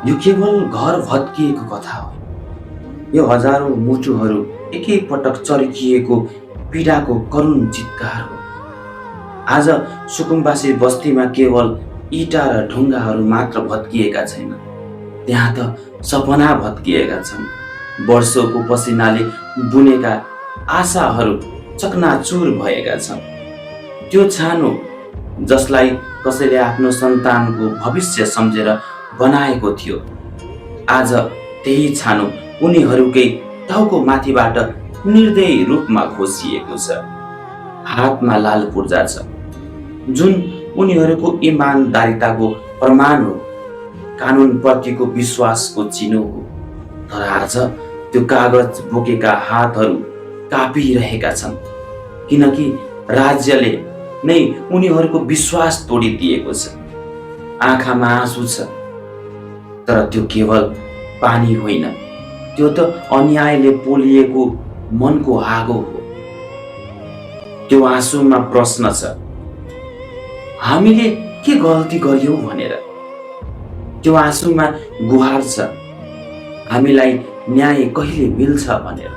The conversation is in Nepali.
यो केवल घर भत्किएको कथा हो। यो हजारौं मुटुहरू एकैपटक चर्किएको पीडाको करुण चित्कार हो। आज सुकुम्बासी बस्तीमा केवल इँटा र ढुङ्गाहरू मात्र भत्किएका छैन, त्यहाँ त सपना भत्किएका छन्। वर्षौंको पसिनाले बुनेका आशाहरू चकनाचुर भएका छन्। त्यो छानो जसलाई कसैले आफ्नो सन्तानको भविष्य सम्झेर बनाएको थियो, आज त्यही छानो उनीहरूकै टाउको माथिबाट निर्दयी रूपमा खोसिएको छ। हातमा लाल पूर्जा छ, जुन उनीहरूको इमानदारिताको प्रमाण हो, कानुनप्रतिको विश्वासको चिनो हो। तर आज त्यो कागज बोकेका हातहरू काँपिरहेका छन्, किनकि राज्यले नै उनीहरूको विश्वास तोडिदिएको छ। आँखामा आँसु छ, तर त्यो केवल पानी होइन, त्यो त अन्यायले पोलिएको मनको आगो हो। त्यो आँसुमा प्रश्न छ, हामीले के गल्ती गर्यौं भनेर। त्यो आँसुमा गुहार छ, हामीलाई न्याय कहिले मिल्छ भनेर।